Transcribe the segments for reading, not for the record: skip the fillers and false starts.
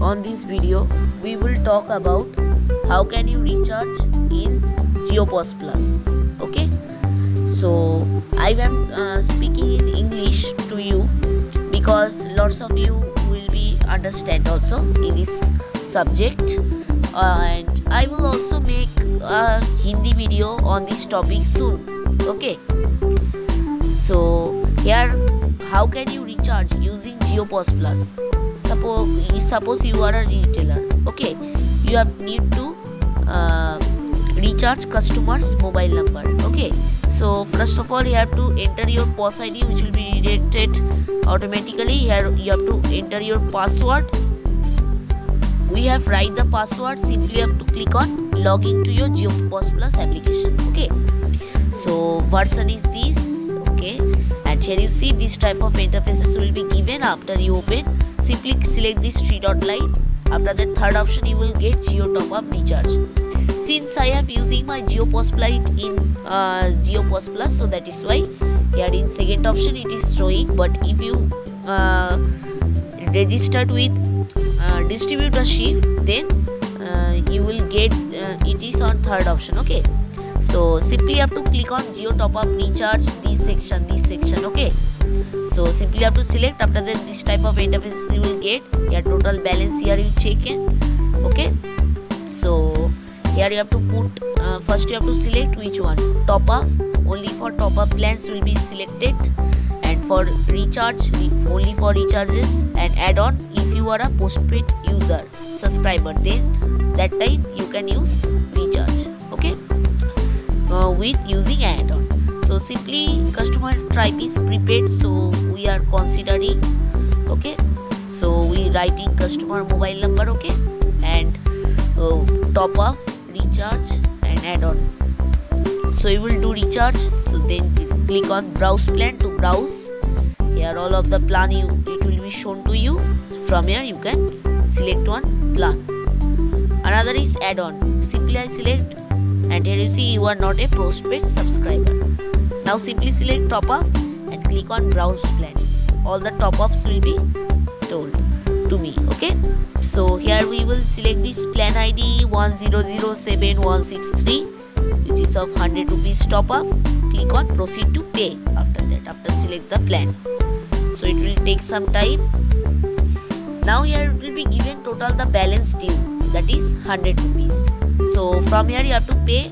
On this video, we will talk about how can you recharge in JioPOS Plus. Okay, so I am speaking in English to you because lots of you will be understand also in this subject, and I will also make a Hindi video on this topic soon. Okay, so here how can you recharge using JioPOS Plus? Suppose you are a retailer. Okay, you need to recharge customer's mobile number. Okay, so first of all you have to enter your POS ID, which will be generated automatically. Here you have to enter your password. We have write the password. Simply have to click on login to your JioPOS Plus application. Okay, so version is this. Okay, and here you see this type of interfaces will be given after you open. Simply select this 3-dot line. After the third option you will get Jio Top Up Recharge. Since I am using my JioPOS Plus in JioPOS Plus, so that is why here in second option it is showing. But if you registered with distributorship, then you will get it is on third option. Okay, so simply have to click on Jio Top Up Recharge, this section. Okay, so simply have to select. After that this type of interface you will get your total balance. Here you check in. Okay, so here you have to put first you have to select which one. Top up, only for top up plans will be selected, and for recharge only for recharges, and add on if you are a postpaid user subscriber, then that time you can use recharge. Okay, with using add on. So simply customer type is prepaid, so we are considering. Okay, so we writing customer mobile number. Okay, and top up, recharge and add on. So you will do recharge. So then click on browse plan to browse. Here all of the plan it will be shown to you. From here you can select one plan. Another is add on. Simply I select, and here you see you are not a postpaid subscriber. Now simply select top up and click on browse plan. All the top ups will be told to me. Okay, so here we will select this plan ID 1007163, which is of 100 rupees top up. Click on proceed to pay. After that, after select the plan, so it will take some time. Now here it will be given total the balance due, that is 100 rupees. So from here you have to pay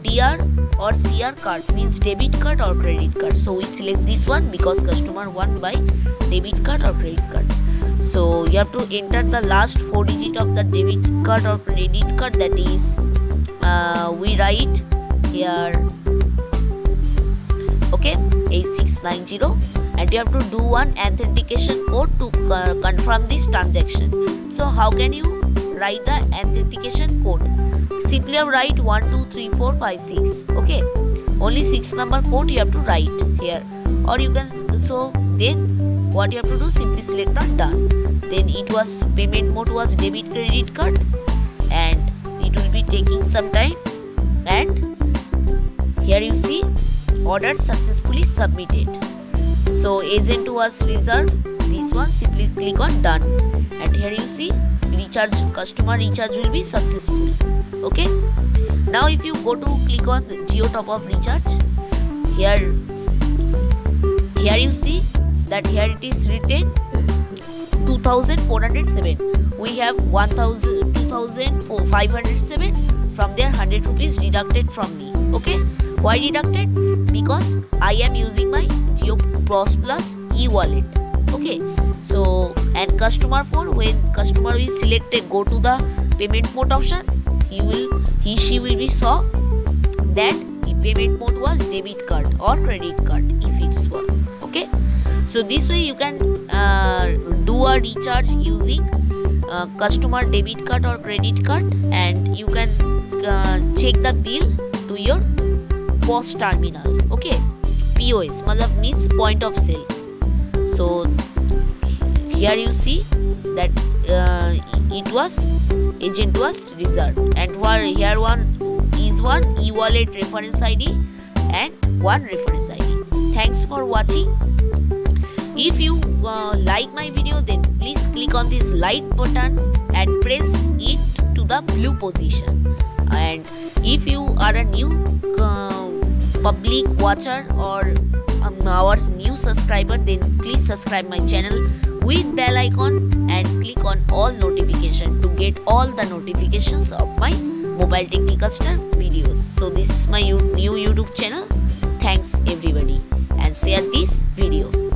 DR or CR card, means debit card or credit card. So we select this one because customer want by debit card or credit card. So you have to enter the last 4 digit of the debit card or credit card, that is we write here, okay, 8690, and you have to do one authentication code to confirm this transaction. So how can you write the authentication code? Simply write 1 2 3 4 5 6. Okay, only 6 number code you have to write here, or you can. So then what you have to do, simply select on done. Then it was payment mode was debit credit card, and it will be taking some time. And here you see order successfully submitted. So agent was reserved. This one simply click on done, and here you see recharge, customer recharge will be successful. Okay, now if you go to click on Jio Top Up Recharge, here you see that here it is written 2407. We have 2507. From there 100 rupees deducted from me. Okay, why deducted? Because I am using my JioPOS Plus e-wallet. Okay, so and customer phone, when customer is selected, go to the payment mode option, she will be saw that the payment mode was debit card or credit card if it's one. Okay, so this way you can do a recharge using customer debit card or credit card, and you can check the bill to your POS terminal. Okay, POS means point of sale. So here you see that it was agent was reserved, and here one is one e-wallet reference ID and one reference ID. Thanks for watching. If you like my video, then please click on this like button and press it to the blue position. And if you are a new public watcher or our new subscriber, then please subscribe my channel with bell icon and click on all notification to get all the notifications of my mobile technical star videos. So this is my new YouTube channel. Thanks everybody, and share this video.